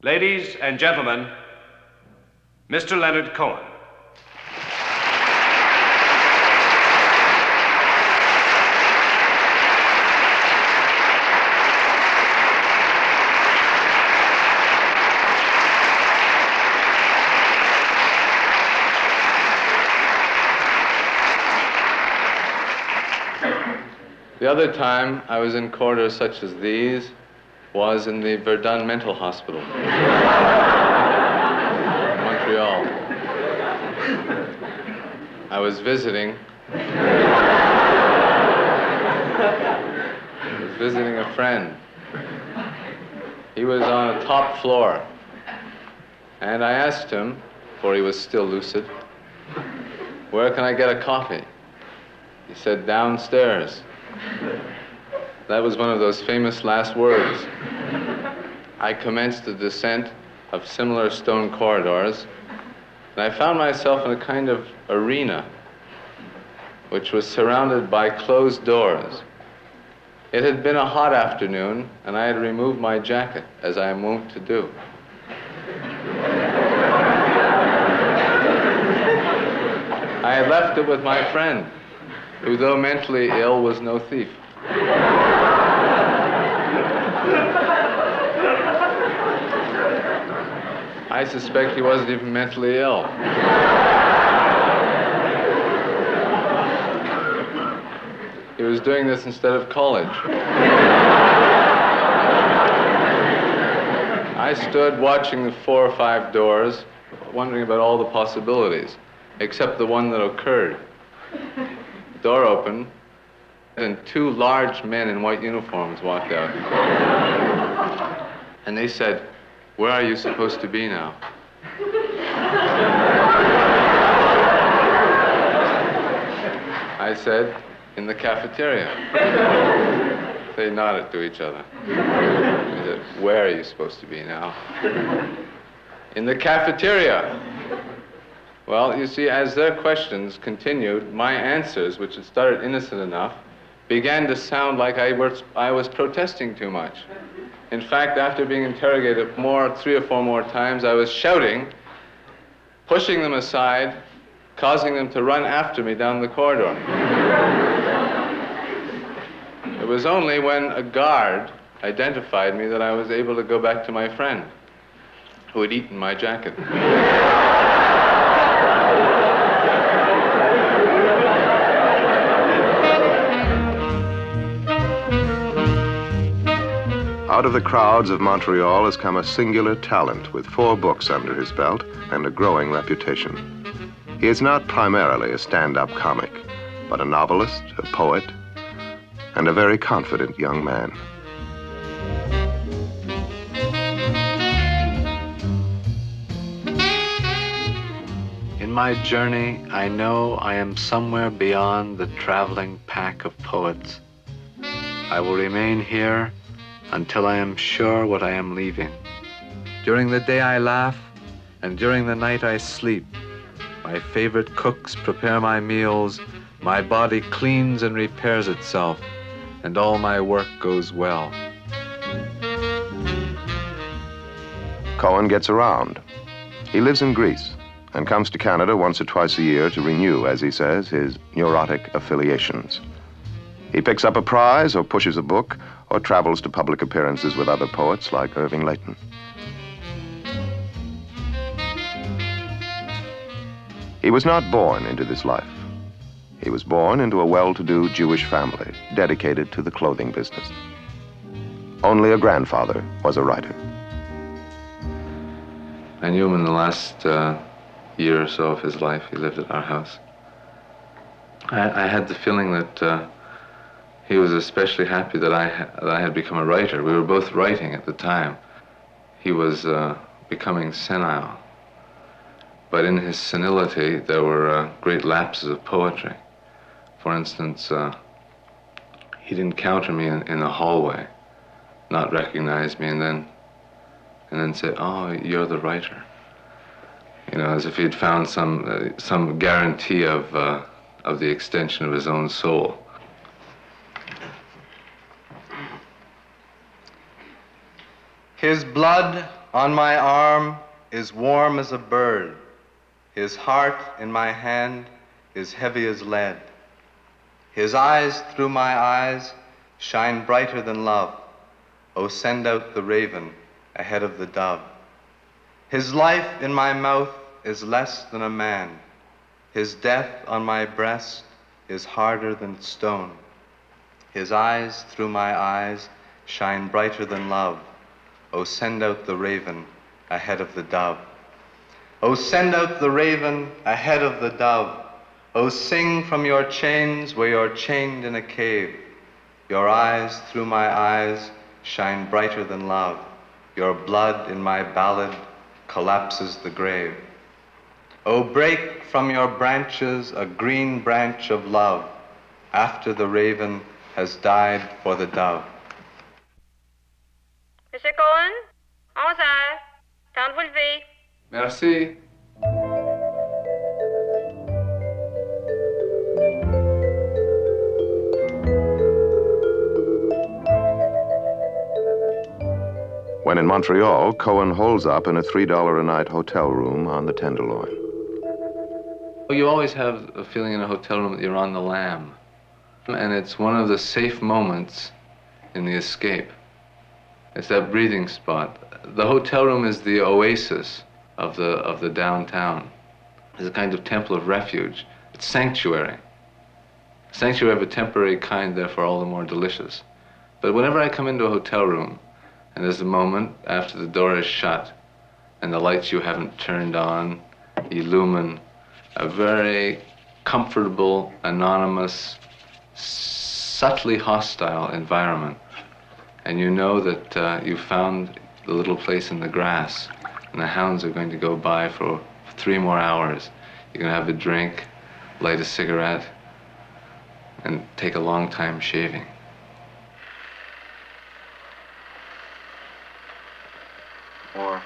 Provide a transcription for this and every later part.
Ladies and gentlemen, Mr. Leonard Cohen. The other time I was in quarters such as these was in the Verdun Mental Hospital in Montreal. I was visiting a friend. He was on a top floor, and I asked him, for he was still lucid, where can I get a coffee? He said, downstairs. That was one of those famous last words. I commenced the descent of similar stone corridors, and I found myself in a kind of arena, which was surrounded by closed doors. It had been a hot afternoon, and I had removed my jacket, as I am wont to do. I had left it with my friend, who, though mentally ill, was no thief. I suspect he wasn't even mentally ill. He was doing this instead of college. I stood watching the 4 or 5 doors, wondering about all the possibilities, except the one that occurred. The door opened, and 2 large men in white uniforms walked out. And they said, "Where are you supposed to be now?" I said, "In the cafeteria." They nodded to each other. I said, "Where are you supposed to be now?" "In the cafeteria." Well, you see, as their questions continued, my answers, which had started innocent enough, began to sound like I was protesting too much. In fact, after being interrogated 3 or 4 more times, I was shouting, pushing them aside, causing them to run after me down the corridor. It was only when a guard identified me that I was able to go back to my friend, who had eaten my jacket. Out of the crowds of Montreal has come a singular talent with 4 books under his belt and a growing reputation. He is not primarily a stand-up comic, but a novelist, a poet, and a very confident young man. In my journey, I know I am somewhere beyond the traveling pack of poets. I will remain here until I am sure what I am leaving. During the day I laugh, and during the night I sleep. My favorite cooks prepare my meals, my body cleans and repairs itself, and all my work goes well. Cohen gets around. He lives in Greece and comes to Canada once or twice a year to renew, as he says, his neurotic affiliations. He picks up a prize or pushes a book or travels to public appearances with other poets like Irving Layton. He was not born into this life. He was born into a well-to-do Jewish family dedicated to the clothing business. Only a grandfather was a writer. I knew him in the last year or so of his life. He lived at our house. I had the feeling that he was especially happy that I had become a writer. We were both writing at the time. He was becoming senile. But in his senility, there were great lapses of poetry. For instance, he'd encounter me in the hallway, not recognize me, and then say, "Oh, you're the writer." You know, as if he'd found some guarantee of the extension of his own soul. His blood On my arm is warm as a bird. His heart in my hand is heavy as lead. His eyes through my eyes shine brighter than love. Oh, send out the raven ahead of the dove. His life in my mouth is less than a man. His death on my breast is harder than stone. His eyes through my eyes shine brighter than love. Oh, send out the raven ahead of the dove. Oh, send out the raven ahead of the dove. Oh, sing from your chains where you're chained in a cave. Your eyes through my eyes shine brighter than love. Your blood in my ballad collapses the grave. Oh, break from your branches a green branch of love after the raven has died for the dove. Monsieur Cohen, 11 heures. Temps de vous lever. Merci. When in Montreal, Cohen holds up in a $3 a night hotel room on the Tenderloin. You always have a feeling in a hotel room that you're on the lam. And it's one of the safe moments in the escape. It's that breathing spot. The hotel room is the oasis of the downtown. It's a kind of temple of refuge. It's sanctuary. Sanctuary of a temporary kind, therefore all the more delicious. But whenever I come into a hotel room, and there's a moment after the door is shut, and the lights you haven't turned on illumine a very comfortable, anonymous, subtly hostile environment. And you know that you've found the little place in the grass, and the hounds are going to go by for 3 more hours. You're going to have a drink, light a cigarette, and take a long time shaving. More?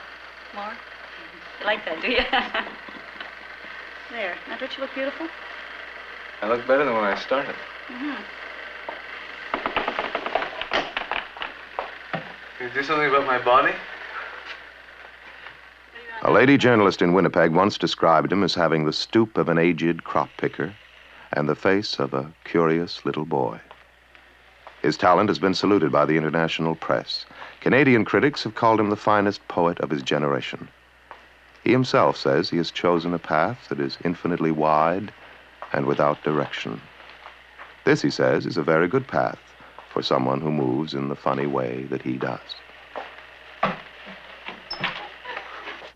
You like that, do you? There. Now, don't you look beautiful? I look better than when I started. Mm-hmm. Can you do something about my body? A lady journalist in Winnipeg once described him as having the stoop of an aged crop picker and the face of a curious little boy. His talent has been saluted by the international press. Canadian critics have called him the finest poet of his generation. He himself says he has chosen a path that is infinitely wide and without direction. This, he says, is a very good path for someone who moves in the funny way that he does.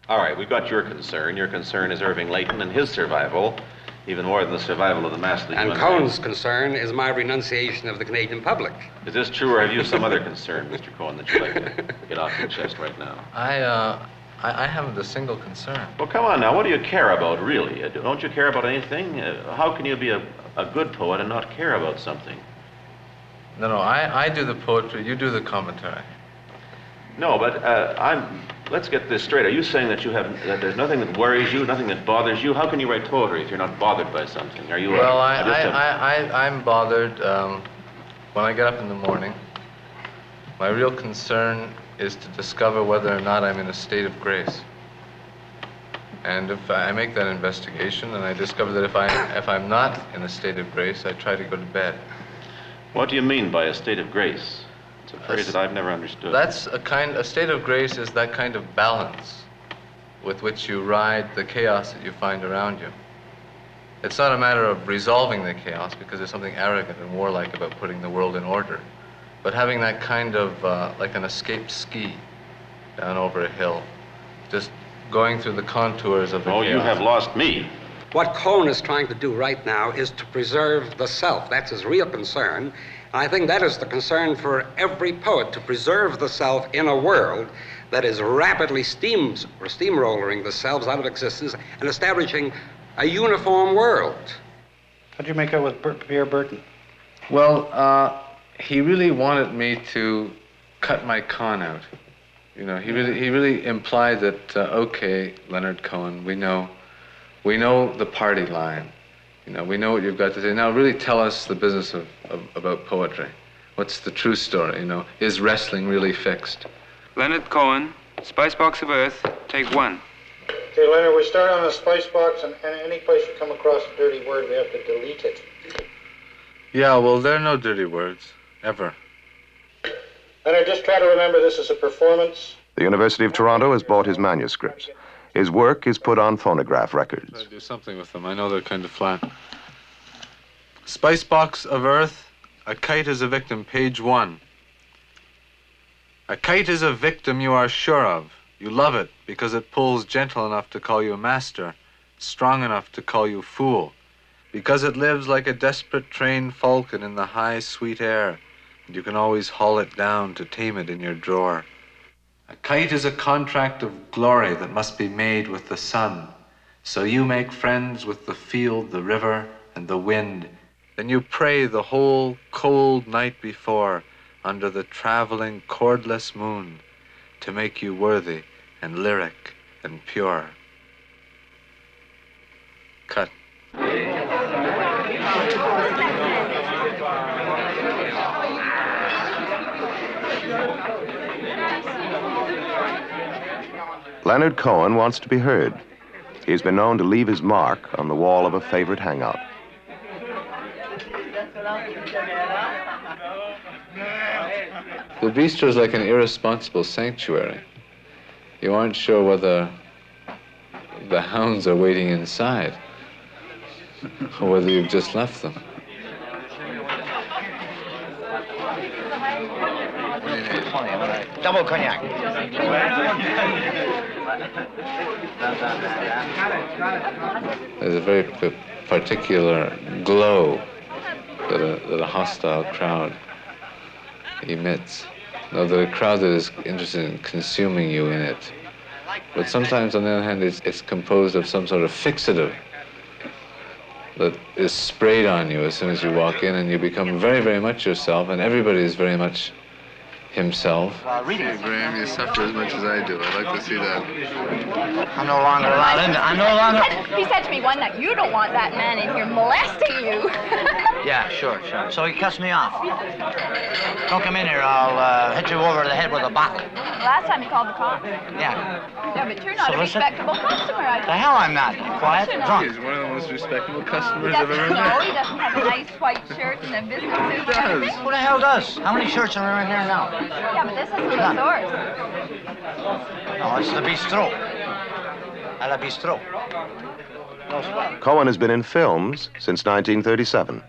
All right, we've got your concern. Your concern is Irving Layton and his survival, even more than the survival of the mass league. And Cohen's concern is my renunciation of the Canadian public. Is this true, or have you some other concern, Mr. Cohen, that you'd like to get off your chest right now? I haven't a single concern. Well, come on now. What do you care about, really? Don't you care about anything? How can you be a good poet and not care about something? No, I do the poetry, you do the commentary. No, but let's get this straight. Are you saying that that there's nothing that worries you, nothing that bothers you? How can you write poetry if you're not bothered by something? Are you? Well, I'm bothered when I get up in the morning. My real concern is to discover whether or not I'm in a state of grace. And if I make that investigation and I discover that if I'm not in a state of grace, I try to go to bed. What do you mean by a state of grace? It's a phrase that I've never understood. That's a state of grace is that kind of balance with which you ride the chaos that you find around you. It's not a matter of resolving the chaos, because there's something arrogant and warlike about putting the world in order, but having that kind of, like an escaped ski down over a hill, just going through the contours of the chaos. Oh, you have lost me. What Cohen is trying to do right now is to preserve the self. That's his real concern. I think that is the concern for every poet, to preserve the self in a world that is rapidly steamrolling the selves out of existence and establishing a uniform world. How did you make out with Pierre Berton? Well, he really wanted me to cut my con out. You know, he really implied that, okay, Leonard Cohen, we know the party line. You know, we know what you've got to say. Now really tell us the business about poetry. What's the true story, you know? Is wrestling really fixed? Leonard Cohen Spice box of earth, take 1. Okay, Leonard, we start on the spice box, and any place you come across a dirty word, we have to delete it. Yeah, well, there are no dirty words, ever. Leonard, just try to remember this is a performance. The University of Toronto has bought his manuscripts. His work is put on phonograph records. I'll do something with them. I know they're kind of flat. Spice box of earth, a kite is a victim, page 1. A kite is a victim you are sure of. You love it because it pulls gentle enough to call you master, strong enough to call you fool, because it lives like a desperate trained falcon in the high, sweet air, and you can always haul it down to tame it in your drawer. A kite is a contract of glory that must be made with the sun. So you make friends with the field, the river, and the wind. Then you pray the whole cold night before under the traveling cordless moon to make you worthy and lyric and pure. Cut. Leonard Cohen wants to be heard. He's been known to leave his mark on the wall of a favorite hangout. The bistro is like an irresponsible sanctuary. You aren't sure whether the hounds are waiting inside or whether you've just left them. Double cognac. There's a very particular glow that a hostile crowd emits. Now, the crowd that is interested in consuming you in it. But sometimes, on the other hand, it's composed of some sort of fixative that is sprayed on you as soon as you walk in, and you become very, very much yourself, and everybody is very much himself. Hey, Graham, you suffer as much as I do. I'd like to see that. I'm no longer allowed in. I'm no longer... He said to me one night, "You don't want that man in here molesting you." Yeah, sure. So he cuts me off. Don't come in here, I'll hit you over the head with a bottle. Last time he called the cops. Yeah. Yeah, but you're not a respectable customer, I The hell I'm not. Quiet, drunk. He's one of the most respectable customers He I've ever doesn't, no, met. he doesn't have a nice white shirt and a business suit or anything. Who the hell does? How many shirts are in here now? Yeah, but this isn't the source. No, it's the bistro. À la bistro. Cohen has been in films since 1937.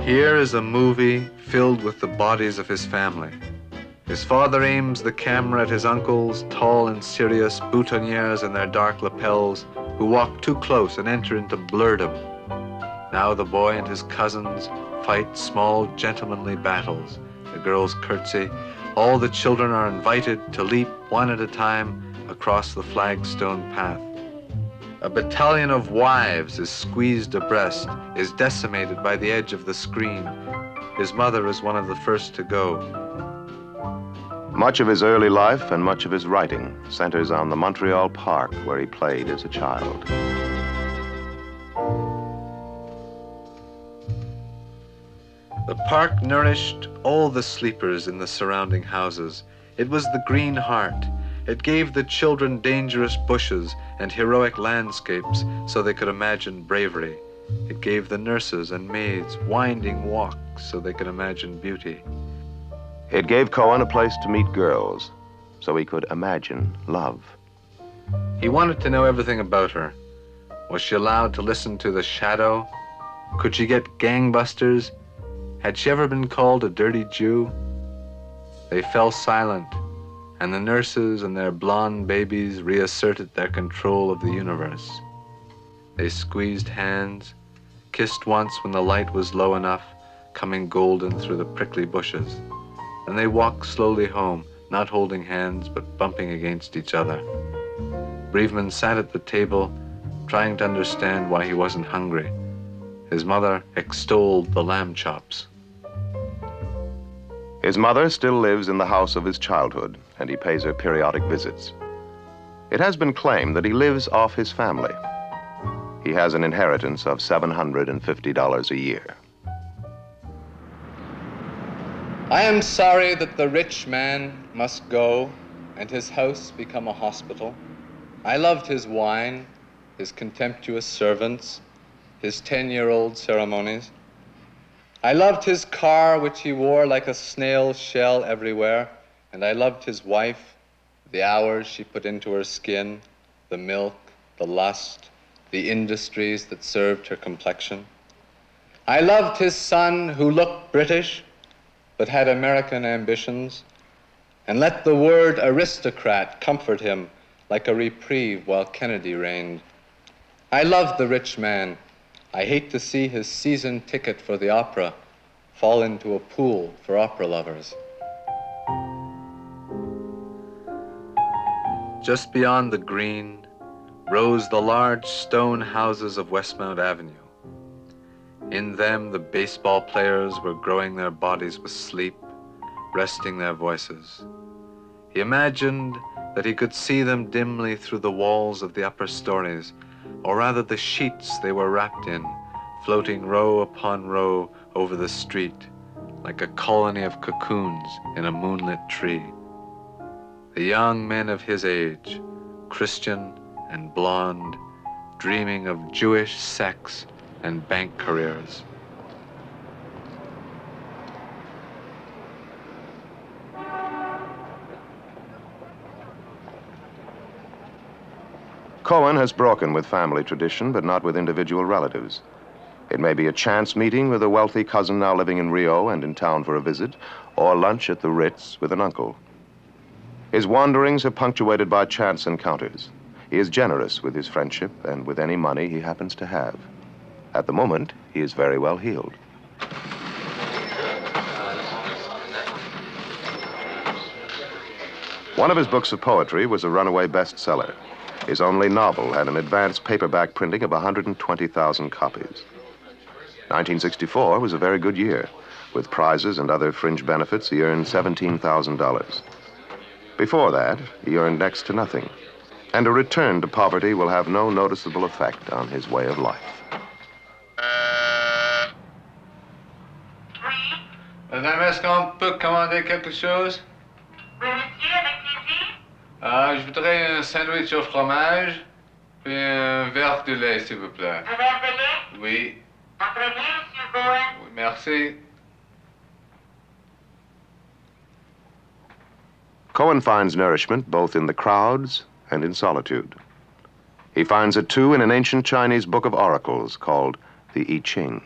Here is a movie filled with the bodies of his family. His father aims the camera at his uncles, tall and serious, boutonnieres in their dark lapels, who walk too close and enter into blurdom. Now the boy and his cousins fight small, gentlemanly battles. The girls curtsy. All the children are invited to leap one at a time across the flagstone path. A battalion of wives is squeezed abreast, is decimated by the edge of the screen. His mother is one of the first to go. Much of his early life and much of his writing centers on the Montreal Park where he played as a child. The park nourished all the sleepers in the surrounding houses. It was the green heart. It gave the children dangerous bushes and heroic landscapes so they could imagine bravery. It gave the nurses and maids winding walks so they could imagine beauty. It gave Cohen a place to meet girls so he could imagine love. He wanted to know everything about her. Was she allowed to listen to the shadow? Could she get gangbusters? Had she ever been called a dirty Jew? They fell silent, and the nurses and their blonde babies reasserted their control of the universe. They squeezed hands, kissed once when the light was low enough, coming golden through the prickly bushes. And they walked slowly home, not holding hands, but bumping against each other. Breveman sat at the table, trying to understand why he wasn't hungry. His mother extolled the lamb chops. His mother still lives in the house of his childhood, and he pays her periodic visits. It has been claimed that he lives off his family. he has an inheritance of $750 a year. I am sorry that the rich man must go and his house become a hospital. I loved his wine, his contemptuous servants, his 10-year-old ceremonies. I loved his car, which he wore like a snail shell everywhere, and I loved his wife, the hours she put into her skin, the milk, the lust, the industries that served her complexion. I loved his son, who looked British, but had American ambitions, and let the word aristocrat comfort him like a reprieve while Kennedy reigned. I loved the rich man. I hate to see his season ticket for the opera fall into a pool for opera lovers. Just beyond the green rose the large stone houses of Westmount Avenue. In them, the baseball players were growing their bodies with sleep, resting their voices. He imagined that he could see them dimly through the walls of the upper stories, or rather the sheets they were wrapped in, floating row upon row over the street, like a colony of cocoons in a moonlit tree. The young men of his age, Christian and blonde, dreaming of Jewish sex and bank careers. Cohen has broken with family tradition, but not with individual relatives. It may be a chance meeting with a wealthy cousin now living in Rio and in town for a visit, or lunch at the Ritz with an uncle. His wanderings are punctuated by chance encounters. He is generous with his friendship and with any money he happens to have. At the moment, he is very well heeled. One of his books of poetry was a runaway bestseller. His only novel had an advanced paperback printing of 120,000 copies. 1964 was a very good year. With prizes and other fringe benefits, he earned $17,000. Before that, he earned next to nothing. And a return to poverty will have no noticeable effect on his way of life. Madame, est-ce qu'on peut commander quelque chose? Oui, monsieur, avec plaisir. Je voudrais un sandwich au fromage, puis un verre de lait, s'il vous plaît. Un verre de lait? Oui. Très bien, monsieur Cohen. Oui, merci. Cohen finds nourishment both in the crowds and in solitude. He finds it too in an ancient Chinese book of oracles called the I Ching.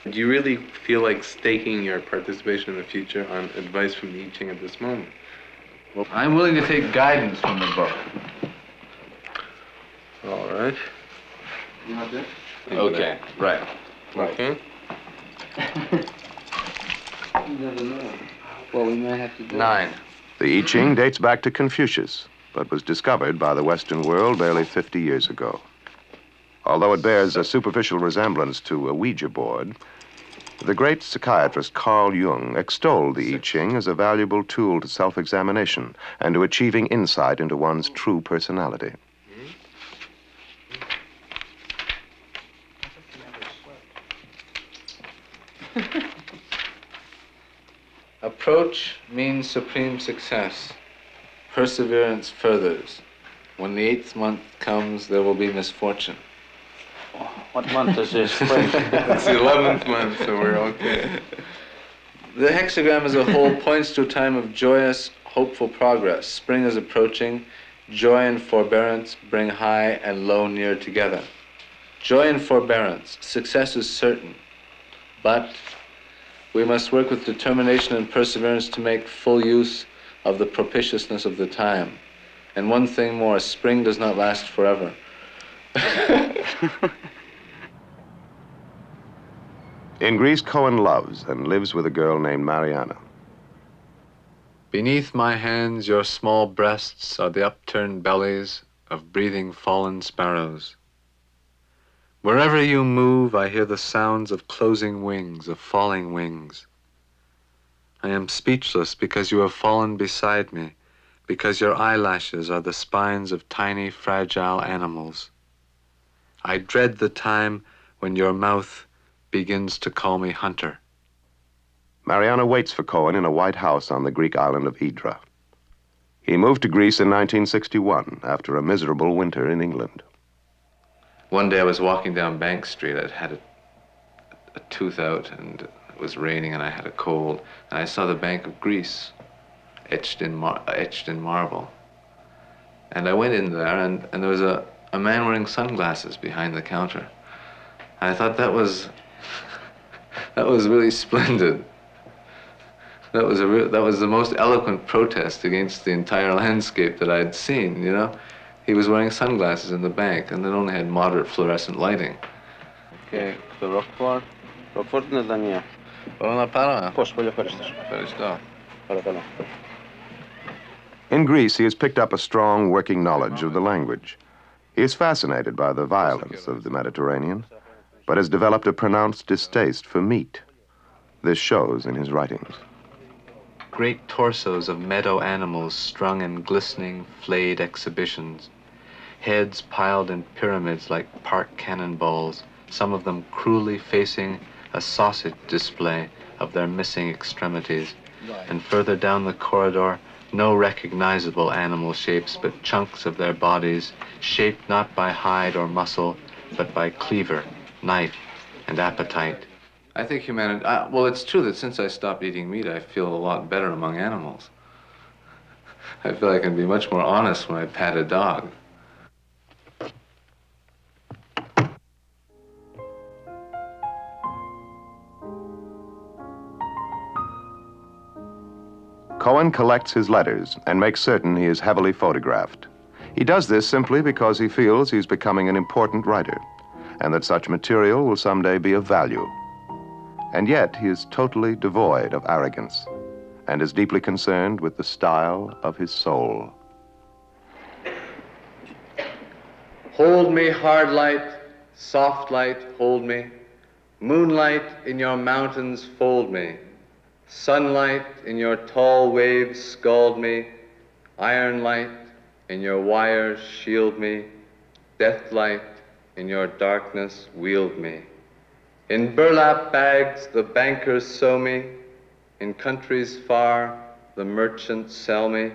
Do you really feel like staking your participation in the future on advice from the I Ching at this moment? Well, I'm willing to take guidance from the book. All right. You want this? Okay, right. Okay. You never know. Well, we might have to do 9. The I Ching dates back to Confucius, but was discovered by the Western world barely 50 years ago. Although it bears a superficial resemblance to a Ouija board, the great psychiatrist Carl Jung extolled the I Ching as a valuable tool to self-examination and to achieving insight into one's true personality. Approach means supreme success. Perseverance furthers. When the 8th month comes, there will be misfortune. What month is this? Spring? It's the 11th month, so we're okay. The hexagram as a whole points to a time of joyous, hopeful progress. Spring is approaching. Joy and forbearance bring high and low near together. Joy and forbearance. Success is certain. But we must work with determination and perseverance to make full use of the propitiousness of the time. And one thing more, spring does not last forever. In Greece, Cohen loves and lives with a girl named Mariana. Beneath my hands, your small breasts are the upturned bellies of breathing fallen sparrows. Wherever you move, I hear the sounds of closing wings, of falling wings. I am speechless because you have fallen beside me, because your eyelashes are the spines of tiny, fragile animals. I dread the time when your mouth begins to call me hunter. Mariana waits for Cohen in a white house on the Greek island of Hydra. He moved to Greece in 1961 after a miserable winter in England. One day I was walking down Bank Street. I'd had a tooth out and it was raining and I had a cold. And I saw the Bank of Greece etched in marble. And I went in there and there was a man wearing sunglasses behind the counter. And I thought that was really splendid. That was the most eloquent protest against the entire landscape that I'd seen, you know? He was wearing sunglasses in the bank and it only had moderate fluorescent lighting. Okay, the Rockford. Rockford είναι Δανία. Μπορώ να πάρω. Πώς, πολύ ευχαριστώ. Ευχαριστώ. Παρακαλώ. In Greece, he has picked up a strong working knowledge of the language. He is fascinated by the violence of the Mediterranean, but has developed a pronounced distaste for meat. This shows in his writings. Great torsos of meadow animals strung in glistening, flayed exhibitions. Heads piled in pyramids like park cannonballs, some of them cruelly facing a sausage display of their missing extremities. And further down the corridor, no recognizable animal shapes, but chunks of their bodies, shaped not by hide or muscle, but by cleaver, knife, and appetite. I think humanity, well, it's true that since I stopped eating meat, I feel a lot better among animals. I feel I can be much more honest when I pat a dog. Cohen collects his letters and makes certain he is heavily photographed. He does this simply because he feels he's becoming an important writer, and that such material will someday be of value. And yet he is totally devoid of arrogance and is deeply concerned with the style of his soul. Hold me, hard light, soft light, hold me. Moonlight in your mountains, fold me. Sunlight in your tall waves, scald me. Iron light in your wires, shield me. Death light in your darkness, wield me. In burlap bags, the bankers sow me. In countries far, the merchants sell me.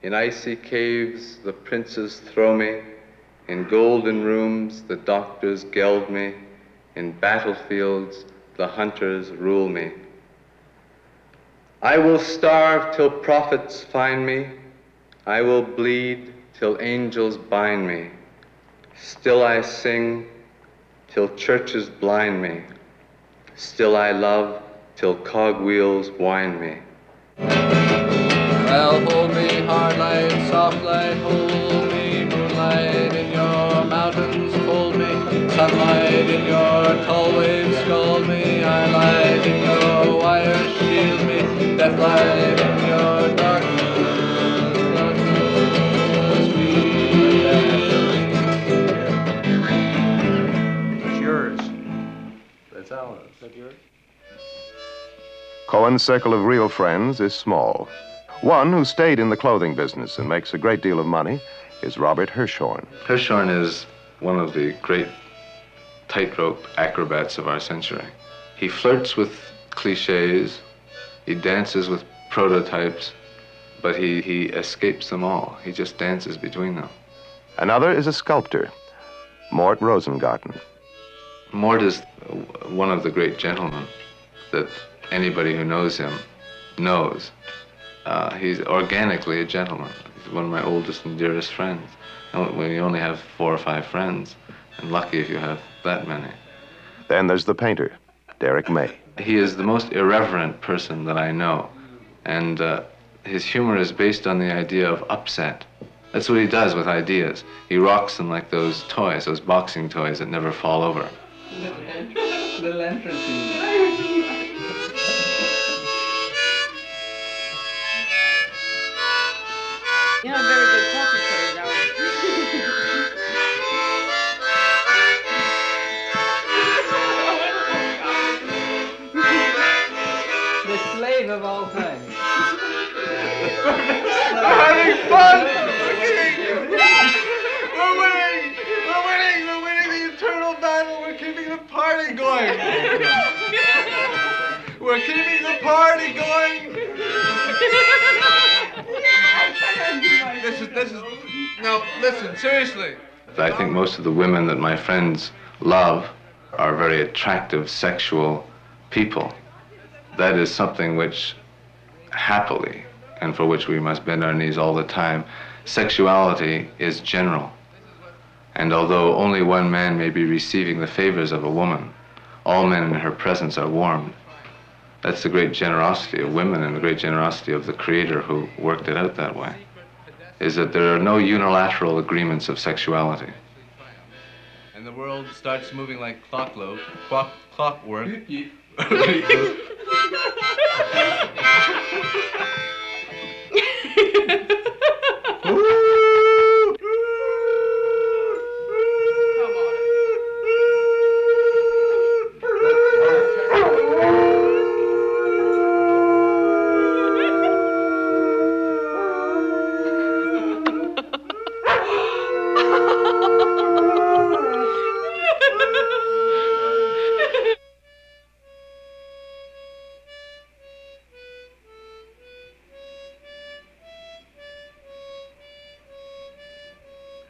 In icy caves, the princes throw me. In golden rooms, the doctors geld me. In battlefields, the hunters rule me. I will starve till prophets find me. I will bleed till angels bind me. Still I sing till churches blind me. Still I love till cogwheels wind me. Well, hold me, hard light, soft light, hold me. Moonlight in your mountains, fold me. Sunlight in your tall waves, scald me. Iron light in your wires, shield me. Death light in your darkness, It's yours. That's ours. Is that yours? Cohen's circle of real friends is small. One who stayed in the clothing business and makes a great deal of money is Robert Hirshhorn. Hirshhorn is one of the great tightrope acrobats of our century. He flirts with cliches, he dances with prototypes, but he escapes them all. He just dances between them. Another is a sculptor, Mort Rosengarten. Mort is one of the great gentlemen that anybody who knows him knows. He's organically a gentleman. He's one of my oldest and dearest friends. When you only have 4 or 5 friends, and lucky if you have that many. Then there's the painter, Derek May. He is the most irreverent person that I know, and his humor is based on the idea of upset. That's what he does with ideas. He rocks them like those toys, those boxing toys that never fall over. Little entrance. You're a very good coffee cutter, though. The slave of all things. We're having fun! We're winning! We're winning! We're winning the the party going. We're keeping the party going. This is, no, listen, seriously. I think most of the women that my friends love are very attractive, sexual people. That is something which, happily, and for which we must bend our knees all the time, sexuality is general. And although only one man may be receiving the favors of a woman, all men in her presence are warmed. That's the great generosity of women and the great generosity of the Creator who worked it out that way, is that there are no unilateral agreements of sexuality. And the world starts moving like clockwork.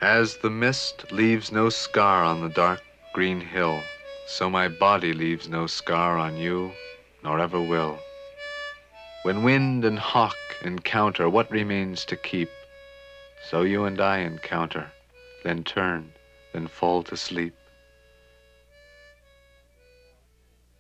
As the mist leaves no scar on the dark green hill, so my body leaves no scar on you, nor ever will. When wind and hawk encounter what remains to keep, so you and I encounter, then turn, then fall to sleep.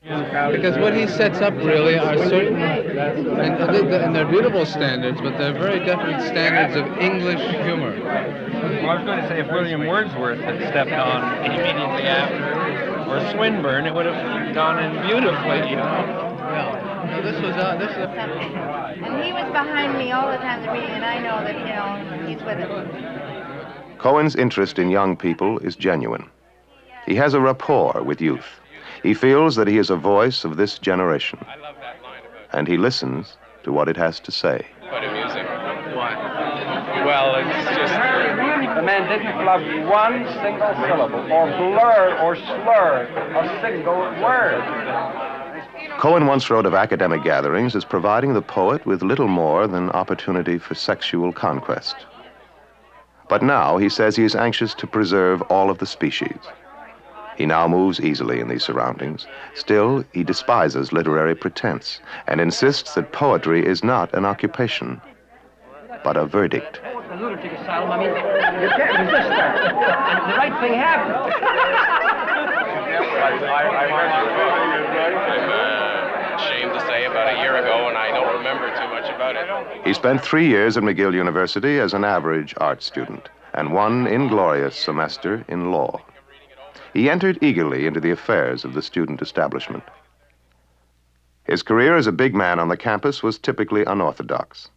Because what he sets up really are certain, and they're beautiful standards, but they're very definite standards of English humor. Well, I was going to say if William Wordsworth had stepped on immediately after, or Swinburne, it would have gone in beautifully, you know. Yeah. No, this was. And he was behind me all the time in the reading, and I know that, you know, he's with us. Cohen's interest in young people is genuine. He has a rapport with youth. He feels that he is a voice of this generation. And he listens to what it has to say. Quite amusing. Why? Well, it's just... The man didn't flub one single syllable, or blur or slur a single word. Cohen once wrote of academic gatherings as providing the poet with little more than opportunity for sexual conquest. But now he says he is anxious to preserve all of the species. He now moves easily in these surroundings. Still, he despises literary pretense and insists that poetry is not an occupation, but a verdict. The lunatic asylum, I mean, you can't resist that. And the right thing happened. I'm ashamed to say about a year ago, and I don't remember too much about it. He spent 3 years at McGill University as an average art student and one inglorious semester in law. He entered eagerly into the affairs of the student establishment. His career as a big man on the campus was typically unorthodox.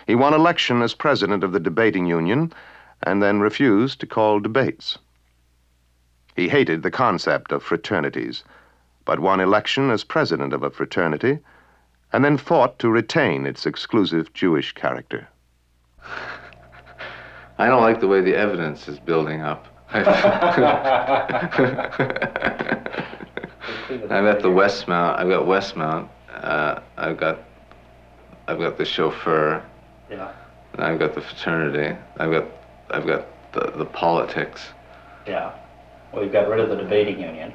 He won election as president of the debating union and then refused to call debates. He hated the concept of fraternities, but won election as president of a fraternity and then fought to retain its exclusive Jewish character. I don't like the way the evidence is building up. I'm at the Westmount. I've got Westmount. I've got the chauffeur. Yeah. And I've got the fraternity. I've got the politics. Yeah. Well, you got rid of the debating union.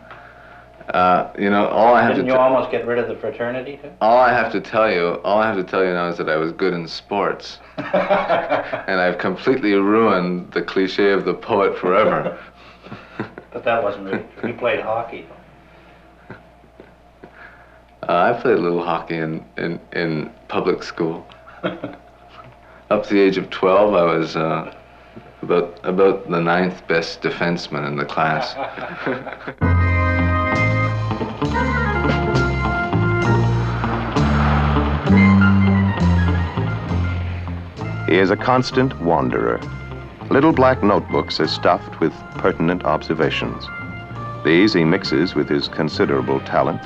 You know, all I have Didn't you almost get rid of the fraternity too? All I have to tell you now is that I was good in sports. And I've completely ruined the cliche of the poet forever. But that wasn't really true. You played hockey. I played a little hockey in public school. Up to the age of 12, I was about the 9th best defenseman in the class. He is a constant wanderer. Little black notebooks are stuffed with pertinent observations. These he mixes with his considerable talent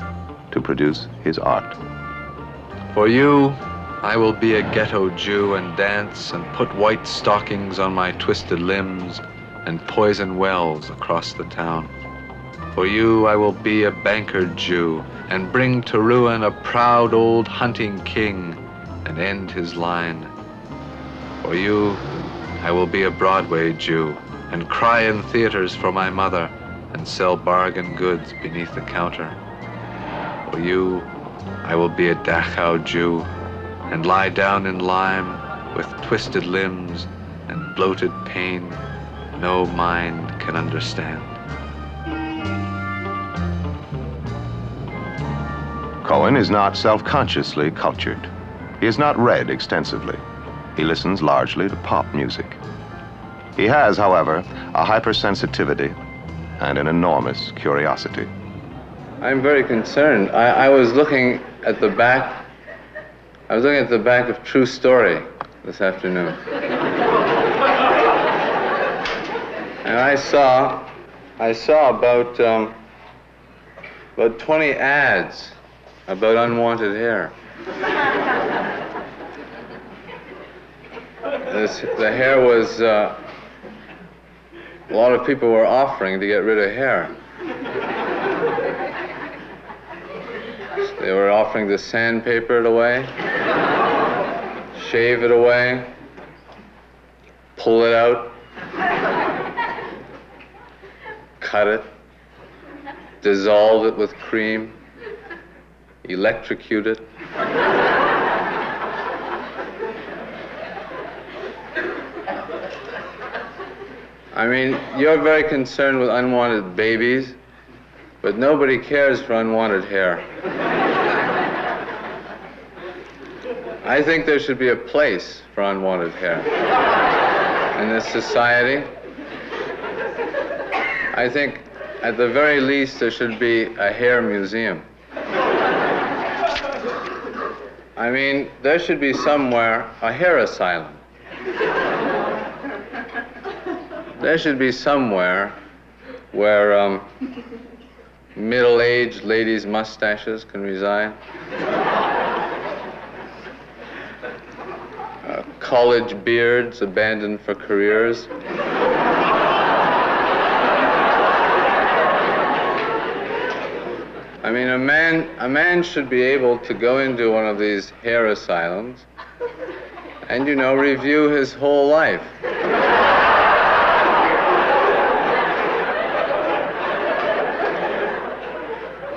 to produce his art. For you, I will be a ghetto Jew and dance and put white stockings on my twisted limbs and poison wells across the town. For you I will be a bankered Jew, and bring to ruin a proud old hunting king, and end his line. For you I will be a Broadway Jew, and cry in theaters for my mother, and sell bargain goods beneath the counter. For you I will be a Dachau Jew, and lie down in lime with twisted limbs and bloated pain no mind can understand. Cohen is not self-consciously cultured. He has not read extensively. He listens largely to pop music. He has, however, a hypersensitivity and an enormous curiosity. I'm very concerned. I was looking at the back. I was looking at the back of True Story this afternoon. And I saw about 20 ads about unwanted hair. The hair was, a lot of people were offering to get rid of hair. They were offering to sandpaper it away, shave it away, pull it out, cut it, dissolve it with cream, electrocute it. I mean, you're very concerned with unwanted babies, but nobody cares for unwanted hair. I think there should be a place for unwanted hair in this society. I think, at the very least, there should be a hair museum. I mean, there should be somewhere a hair asylum. There should be somewhere where middle-aged ladies' mustaches can reside. College beards abandoned for careers. I mean, a man should be able to go into one of these hair asylums and, you know, review his whole life.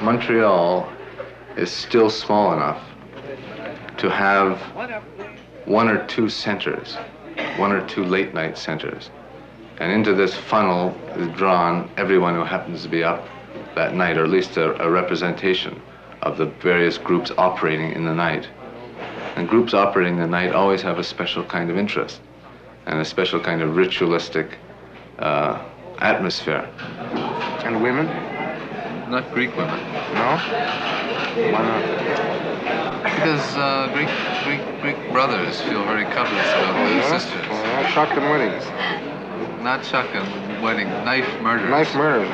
Montreal is still small enough to have one or two centers, one or two late-night centers. And into this funnel is drawn everyone who happens to be up that night, or at least a representation of the various groups operating in the night. And groups operating in the night always have a special kind of interest and a special kind of ritualistic atmosphere. And women? Not Greek women. No? Why not? Because Greek brothers feel very covetous about their sisters. Well, shotgun weddings. Not shotgun wedding, knife murders. Knife murders,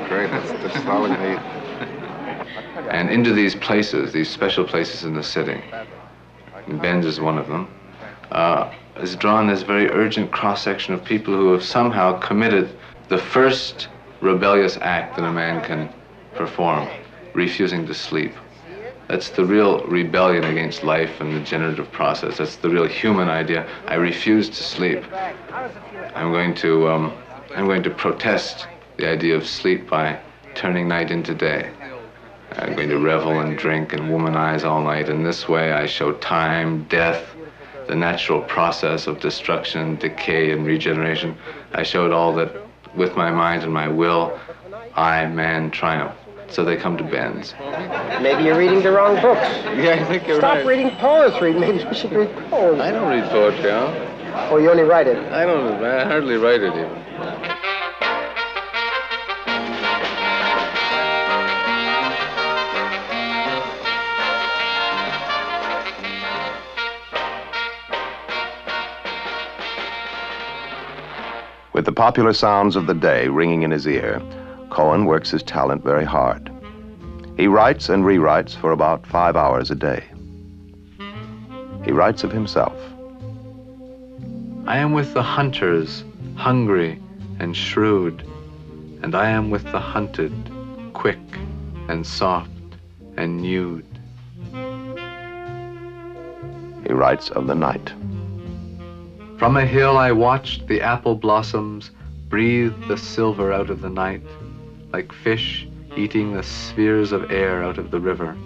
great. That's all we need. And into these places, these special places in the city, and Ben's is one of them, is drawn this very urgent cross-section of people who have somehow committed the first rebellious act that a man can perform, refusing to sleep. That's the real rebellion against life and the generative process. That's the real human idea. I refuse to sleep. I'm going to protest the idea of sleep by turning night into day. I'm going to revel and drink and womanize all night. In this way, I show time, death, the natural process of destruction, decay, and regeneration. I showed all that with my mind and my will, I, man, triumph. So they come to Ben's. Maybe you're reading the wrong books. Yeah, I think you're Stop right. reading poetry. Maybe you should read poems. I don't read poetry, huh? Oh, you only write it? I hardly write it even. With the popular sounds of the day ringing in his ear, Cohen works his talent very hard. He writes and rewrites for about 5 hours a day. He writes of himself. I am with the hunters, hungry and shrewd, and I am with the hunted, quick and soft and nude. He writes of the night. From a hill I watched the apple blossoms breathe the silver out of the night, like fish eating the spheres of air out of the river.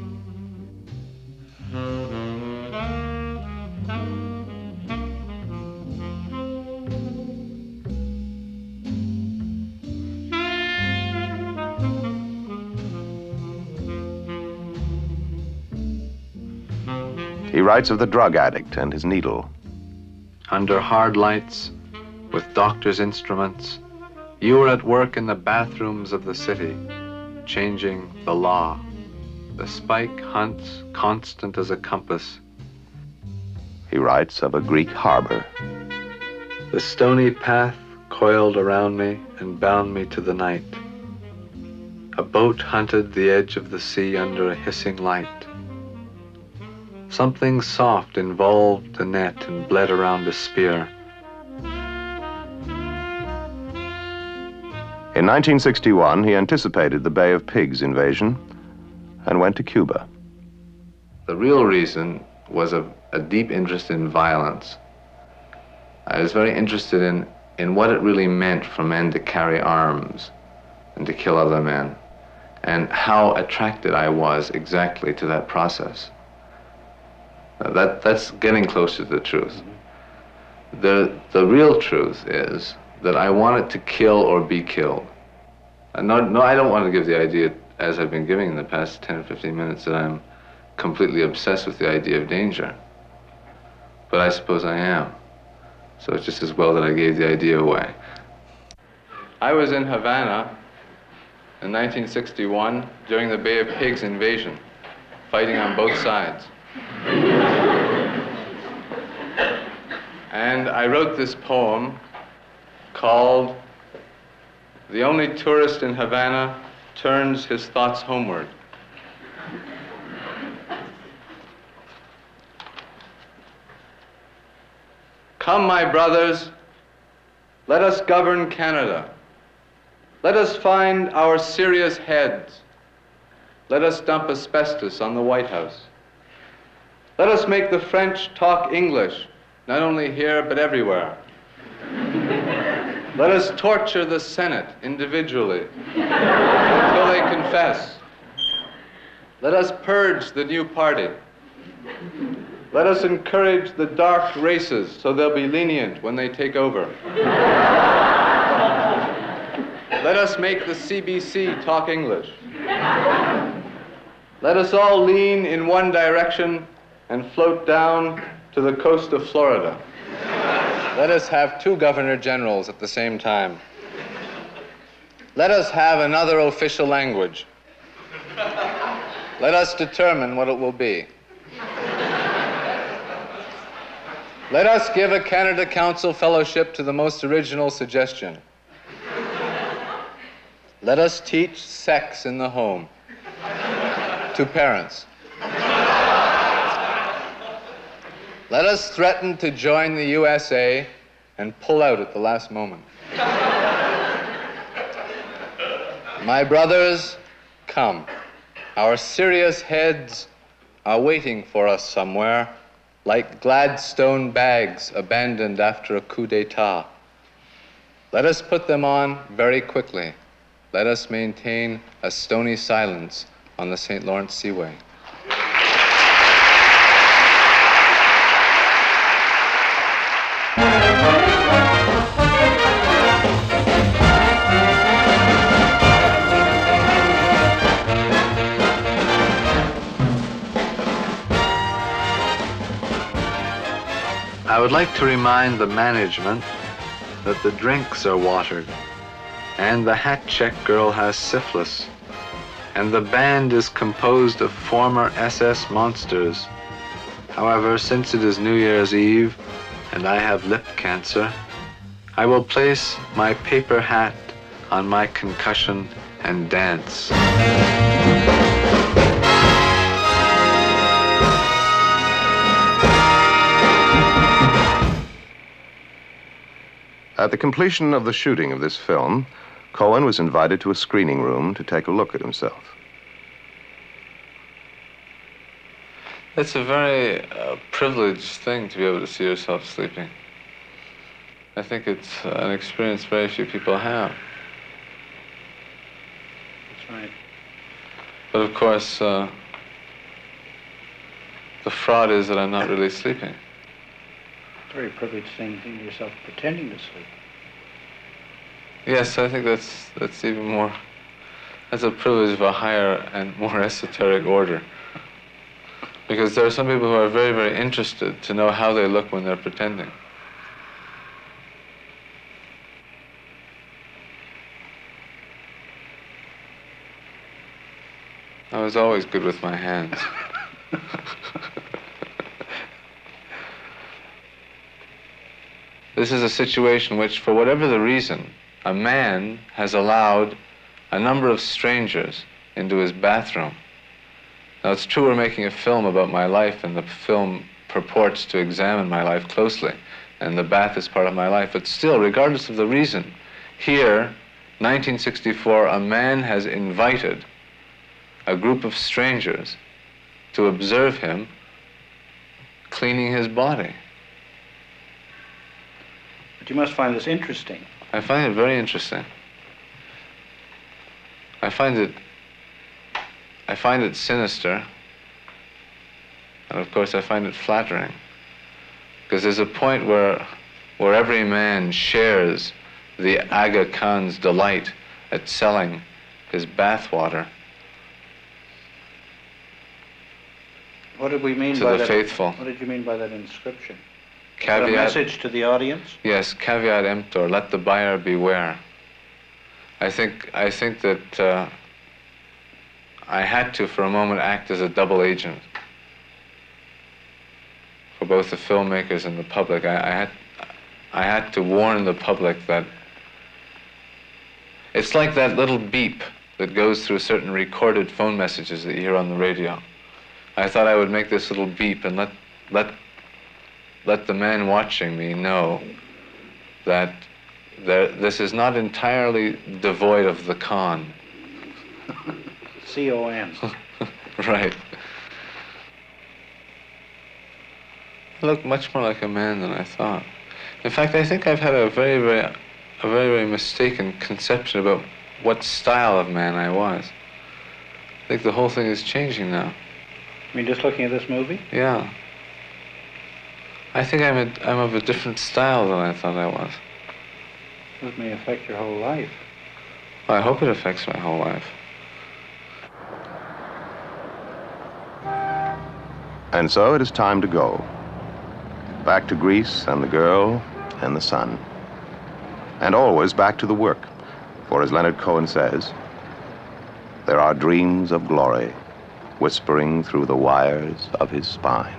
He writes of the drug addict and his needle. Under hard lights, with doctor's instruments, you were at work in the bathrooms of the city, changing the law. The spike hunts constant as a compass. He writes of a Greek harbor. The stony path coiled around me and bound me to the night. A boat hunted the edge of the sea under a hissing light. Something soft involved the net and bled around a spear. In 1961, he anticipated the Bay of Pigs invasion and went to Cuba. The real reason was a deep interest in violence. I was very interested in what it really meant for men to carry arms and to kill other men, and how attracted I was exactly to that process. That's getting closer to the truth. The real truth is that I wanted to kill or be killed. And no, I don't want to give the idea, as I've been giving in the past 10 or 15 minutes, that I'm completely obsessed with the idea of danger. But I suppose I am. So it's just as well that I gave the idea away. I was in Havana in 1961 during the Bay of Pigs invasion, fighting on both sides. And I wrote this poem called "The Only Tourist in Havana Turns His Thoughts Homeward." Come, my brothers, let us govern Canada. Let us find our serious heads. Let us dump asbestos on the White House. Let us make the French talk English, not only here, but everywhere. Let us torture the Senate individually until they confess. Let us purge the new party. Let us encourage the dark races so they'll be lenient when they take over. Let us make the CBC talk English. Let us all lean in one direction and float down to the coast of Florida. Let us have 2 governor generals at the same time. Let us have another official language. Let us determine what it will be. Let us give a Canada Council Fellowship to the most original suggestion. Let us teach sex in the home to parents. Let us threaten to join the USA and pull out at the last moment. My brothers, come. Our serious heads are waiting for us somewhere, like Gladstone bags abandoned after a coup d'etat. Let us put them on very quickly. Let us maintain a stony silence on the St. Lawrence Seaway. I would like to remind the management that the drinks are watered, and the hat check girl has syphilis, and the band is composed of former SS monsters. However, since it is New Year's Eve and I have lip cancer, I will place my paper hat on my concussion and dance. At the completion of the shooting of this film, Cohen was invited to a screening room to take a look at himself. It's a very privileged thing to be able to see yourself sleeping. I think it's an experience very few people have. That's right. But of course, the fraud is that I'm not really sleeping. It's a very privileged thing to think of yourself pretending to sleep. Yes, I think that's even more, that's a privilege of a higher and more esoteric order. Because there are some people who are very, very interested to know how they look when they're pretending. I was always good with my hands. This is a situation which, for whatever the reason, a man has allowed a number of strangers into his bathroom. Now, it's true we're making a film about my life, and the film purports to examine my life closely, and the bath is part of my life, but still, regardless of the reason, here, 1964, a man has invited a group of strangers to observe him cleaning his body. But you must find this interesting. I find it very interesting. I find it sinister, and of course I find it flattering, because there's a point where every man shares the Aga Khan's delight at selling his bathwater What did we mean to by the that? Faithful. What did you mean by that inscription? Caveat, a message to the audience? Yes, caveat emptor, let the buyer beware. I think that I had to, for a moment, act as a double agent for both the filmmakers and the public. I had to warn the public that it's like that little beep that goes through certain recorded phone messages that you hear on the radio. I thought I would make this little beep and let the man watching me know that this is not entirely devoid of the con. C-O-N. Right. I look much more like a man than I thought. In fact, I think I've had a very mistaken conception about what style of man I was. I think the whole thing is changing now. You mean just looking at this movie? Yeah. I think I'm of a different style than I thought I was. This may affect your whole life. Well, I hope it affects my whole life. And so it is time to go. Back to Greece and the girl and the sun. And always back to the work. For as Leonard Cohen says, there are dreams of glory whispering through the wires of his spine.